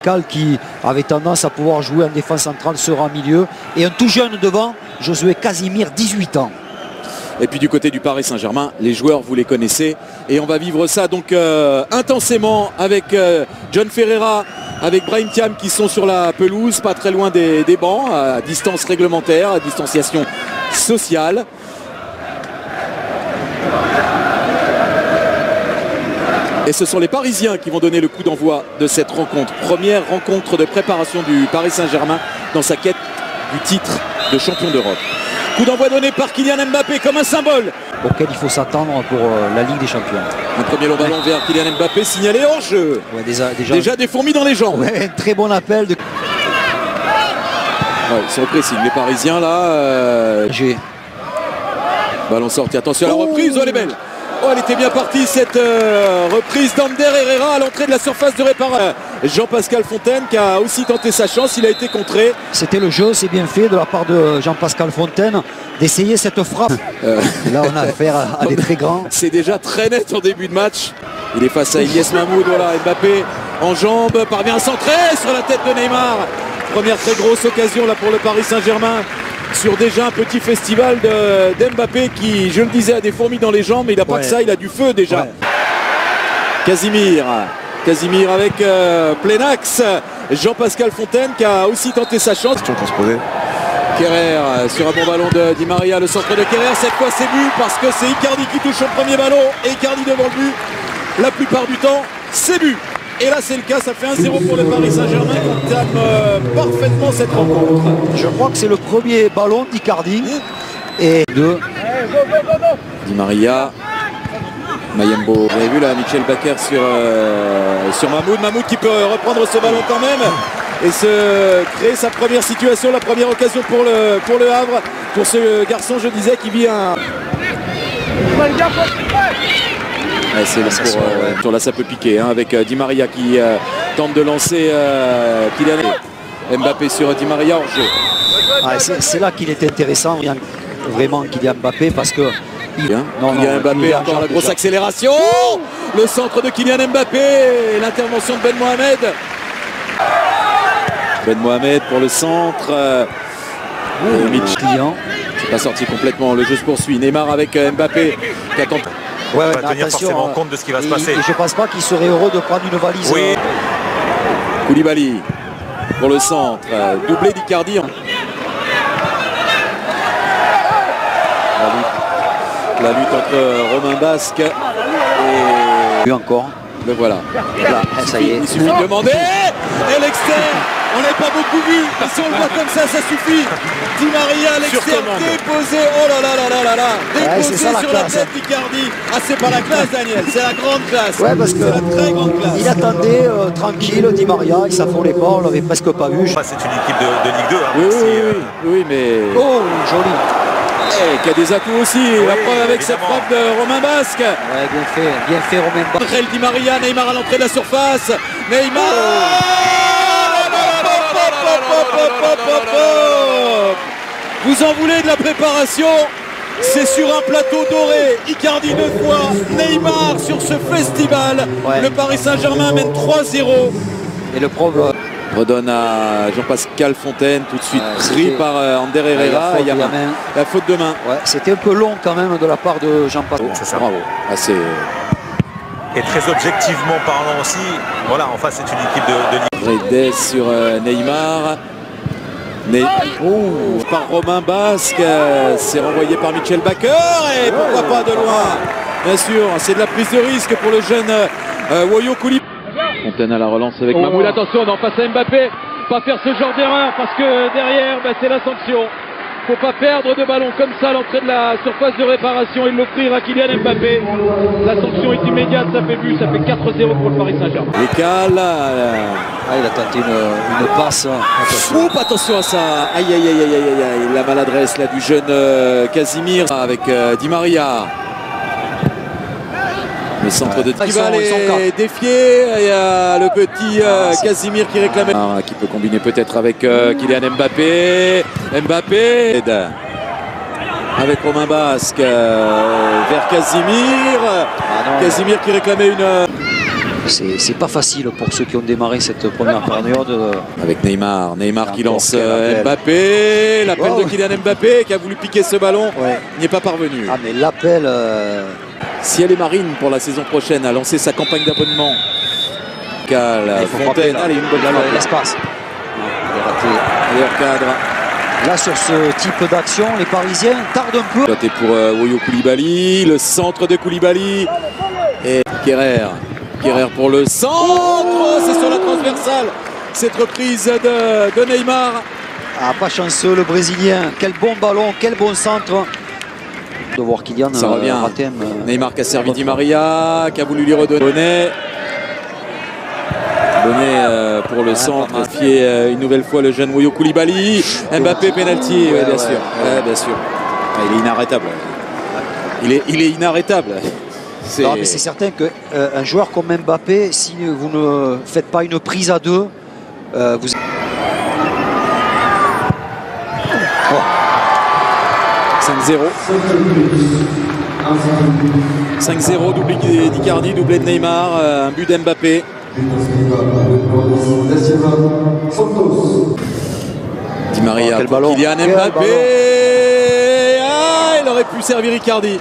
Cal qui avait tendance à pouvoir jouer en défense centrale sera en milieu. Et un tout jeune devant, Josué Casimir, 18 ans. Et puis du côté du Paris Saint-Germain, les joueurs, vous les connaissez. Et on va vivre ça donc intensément avec John Ferreira, avec Brahim Thiam qui sont sur la pelouse, pas très loin des bancs, à distance réglementaire, à distanciation sociale. Et ce sont les Parisiens qui vont donner le coup d'envoi de cette rencontre. Première rencontre de préparation du Paris Saint-Germain dans sa quête du titre de champion d'Europe. Coup d'envoi donné par Kylian Mbappé comme un symbole auquel il faut s'attendre pour la Ligue des Champions. Un premier long ballon vers Kylian Mbappé signalé hors jeu. Ouais, déjà des fourmis dans les jambes. Ouais, un très bon appel. Ouais, ils sont au pressing. Les Parisiens là. Ballon sorti. Attention à la reprise. Oh, elle est belle. Oh, elle était bien partie cette reprise d'Ander Herrera à l'entrée de la surface de réparation. Jean-Pascal Fontaine qui a aussi tenté sa chance, il a été contré. C'était le jeu, c'est bien fait de la part de Jean-Pascal Fontaine d'essayer cette frappe. Là on a affaire à des très grands. C'est déjà très net en début de match. Il est face à Ilyes Mahmoud, voilà, Mbappé en jambes, parvient à centrer sur la tête de Neymar. Première très grosse occasion là pour le Paris Saint-Germain. Sur déjà un petit festival d'Mbappé qui, je le disais, a des fourmis dans les jambes, mais il n'a pas que ça, il a du feu déjà. Ouais. Casimir avec plein axe. Jean-Pascal Fontaine qui a aussi tenté sa chance. Kerrer sur un bon ballon de Di Maria, le centre de Kerrer, cette fois c'est but parce que c'est Icardi qui touche au premier ballon et Icardi devant le but. La plupart du temps, c'est but. Et là c'est le cas, ça fait 1-0 pour le Paris Saint-Germain qui entame parfaitement cette rencontre. Je crois que c'est le premier ballon d'Icardi. Et de Di Maria. Mayembo. Vous avez vu là Michel Baker sur Mahmoud. Mahmoud qui peut reprendre ce ballon quand même et se créer sa première situation, la première occasion pour le Havre. Pour ce garçon, je disais, qui vit un... Ouais, c'est là ça peut piquer hein, avec Di Maria qui tente de lancer Kylian Mbappé sur Di Maria hors jeu. C'est là qu'il est intéressant vraiment Kylian Mbappé parce que Kylian Mbappé encore la grosse accélération. Le centre de Kylian Mbappé, l'intervention de Ben Mohamed. Ben Mohamed pour le centre. Client. C'est pas sorti complètement, le jeu se poursuit. Neymar avec Mbappé qui attend. Ouais, on va tenir forcément compte de ce qui va se passer. Et je pense pas qu'il serait heureux de prendre une valise. Oui. Koulibaly pour le centre, doublé d'Icardi. La lutte entre Romain Basque et... encore. Le voilà. Là, ça y est. Il suffit de demander. Et l'externe, on n'est pas beaucoup vu. Mais si on le voit comme ça suffit. Di Maria à l'externe, déposé. Oh là là là là là là. Déposé sur la tête d'Icardi. Ah, c'est pas la classe, Daniel. C'est la grande classe. Ouais, parce que c'est la très grande classe. Il attendait tranquille, Di Maria. Il s'affolait pas. On l'avait presque pas vu. Enfin, c'est une équipe de Ligue 2. Hein, oui, mais... Oh, joli. Qui a des atouts aussi, la preuve avec cette frappe de Romain Basque. Ouais, bien fait Romain Basque. Di Maria, Neymar à l'entrée de la surface. Neymar. Vous en voulez de la préparation? C'est sur un plateau doré. Icardi 2 fois, Neymar sur ce festival. Ouais. Le Paris Saint-Germain mène 3-0. Et le problème redonne à Jean-Pascal Fontaine, tout de suite pris par Ander Herrera. Il y a la faute de main. Ouais, c'était un peu long quand même de la part de Jean-Pascal. C'est ça, bravo. Et très objectivement parlant aussi, voilà, en face c'est une équipe de Ligue. Redes sur Neymar. Par Romain Basque, c'est renvoyé par Michel Baker et pourquoi pas de loin. Bien sûr, c'est de la prise de risque pour le jeune Woyo Koulibaly. Fontaine à la relance avec Mahmoud. Attention, non, face à Mbappé. Pas faire ce genre d'erreur parce que derrière, c'est la sanction. Faut pas perdre de ballon comme ça à l'entrée de la surface de réparation et l'offrir à Kylian Mbappé. La sanction est immédiate, ça fait but, ça fait 4-0 pour le Paris Saint-Germain. Il a tenté une passe. Attention à ça. Aïe, aïe, aïe, aïe, aïe, aïe. La maladresse là du jeune Casimir avec Di Maria. Le centre de Dival est défié. Il y a le petit Casimir qui réclamait. Qui peut combiner peut-être avec Kylian Mbappé. Mbappé avec Romain Basque vers Casimir. Casimir qui réclamait une... C'est pas facile pour ceux qui ont démarré cette première période. Avec Neymar qui lance Mbappé, l'appel de Kylian Mbappé qui a voulu piquer ce ballon, n'y est pas parvenu. Ah mais l'appel... Si elle est marine pour la saison prochaine, a lancé sa campagne d'abonnement. Fontaine, allez, une bonne balle. L'espace. Meilleur cadre. Là, sur ce type d'action, les Parisiens tardent un peu. C'était pour Woyo Koulibaly, le centre de Koulibaly. Et Kerrer pour le centre. C'est sur la transversale. Cette reprise de Neymar. Ah, pas chanceux le Brésilien. Quel bon ballon, quel bon centre. De voir Kylian ça revient. Neymar qui a servi Di Maria, qui a voulu lui redonner. Bonnet pour le centre, une nouvelle fois le jeune Woyo Koulibaly. Mbappé, penalty, bien sûr. Bien sûr. Il est inarrêtable. Il est inarrêtable. Non, mais c'est certain qu'un joueur comme Mbappé, si vous ne faites pas une prise à deux, vous... 5-0, doublé d'Icardi, doublé de Neymar, un but d'Mbappé. Di Maria, Kylian Mbappé. Il aurait pu servir Icardi.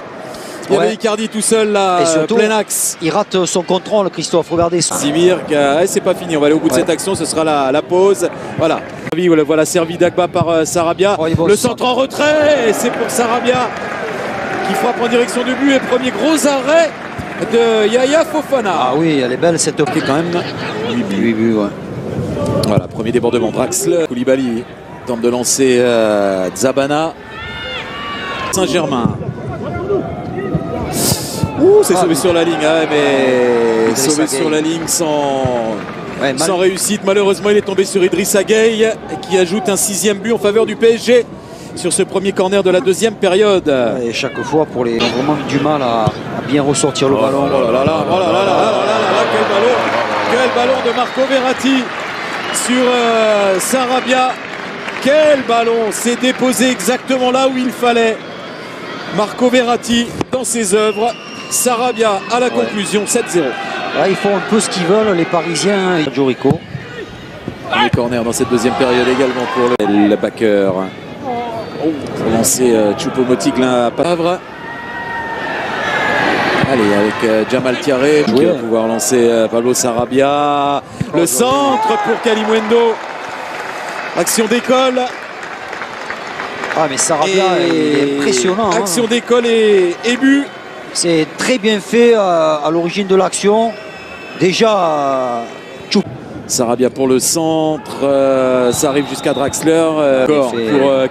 Il y avait Icardi tout seul là, surtout, plein axe. Il rate son contrôle, Christophe, regardez ça. Simir, c'est pas fini, on va aller au bout de cette action, ce sera la pause. Voilà. Voilà servi Dagba par Sarabia. Le centre en retrait, et c'est pour Sarabia qui frappe en direction de but. Et premier gros arrêt de Yaya Fofana. Ah oui, elle est belle cette optique quand même. 8 buts, Voilà, premier débordement. Draxler, Koulibaly tente de lancer Zabana. Saint-Germain. C'est sauvé sur la ligne, mais sauvé sur la ligne sans réussite. Malheureusement, il est tombé sur Idrissa Gueye qui ajoute un 6e but en faveur du PSG sur ce premier corner de la deuxième période. Et chaque fois, pour les, ils ont vraiment eu du mal à bien ressortir le ballon. Quel ballon de Marco Verratti sur Sarabia. Quel ballon, c'est déposé exactement là où il fallait. Marco Verratti dans ses œuvres. Sarabia à la conclusion, 7-0. Ils font un peu ce qu'ils veulent, les Parisiens. Jorico. Les corners dans cette deuxième période également pour le backer. Pour lancer Choupo-Moting à Pavre. Allez, avec Jamal Thiaré qui va pouvoir lancer Pablo Sarabia. Le centre pour Kalimuendo. Action d'école. Ah mais Sarabia est impressionnant. Action d'école et but. C'est très bien fait à l'origine de l'action. Déjà, Sarabia pour le centre, ça arrive jusqu'à Draxler. Pour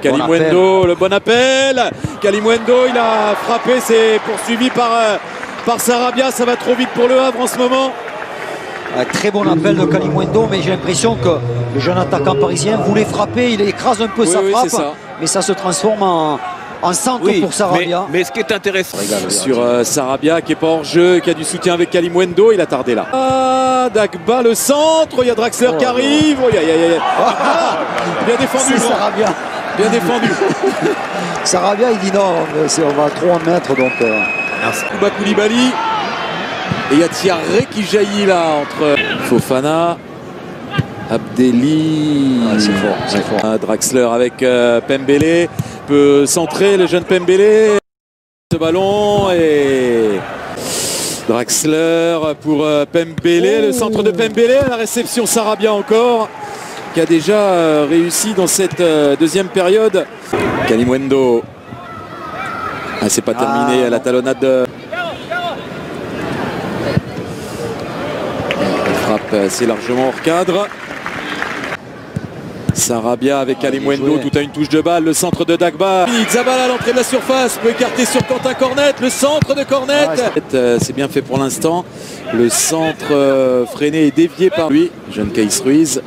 Kalimuendo, le bon appel. Kalimuendo, il a frappé, c'est poursuivi par Sarabia. Ça va trop vite pour le Havre en ce moment. Un très bon appel de Kalimuendo, mais j'ai l'impression que le jeune attaquant parisien voulait frapper. Il écrase un peu sa frappe, mais ça se transforme en centre pour Sarabia. Mais ce qui est intéressant sur Sarabia qui n'est pas hors jeu, qui a du soutien avec Kalimuendo, il a tardé là. Dagba le centre, il y a Draxler qui arrive. Bien défendu, Sarabia. Bien défendu. Sarabia il dit non, on va trop en mettre donc. Kuba Koulibaly. Et il y a Thiaré qui jaillit là entre Fofana, Abdelli. C'est fort. Draxler avec Pembele. Peut centrer le jeune Pembele. Ce ballon et Draxler pour Pembele. Le centre de Pembele. La réception Sarabia encore. Qui a déjà réussi dans cette deuxième période. Kalimuendo. C'est pas terminé. La talonnade de... C'est largement hors cadre. Sarabia avec Kalimuendo, tout à une touche de balle, le centre de Dagba. Zabala à l'entrée de la surface, peut écarter sur Quentin Cornet, le centre de Cornet. C'est bien fait pour l'instant. Le centre freiné et dévié par lui, jeune Keïs Ruiz.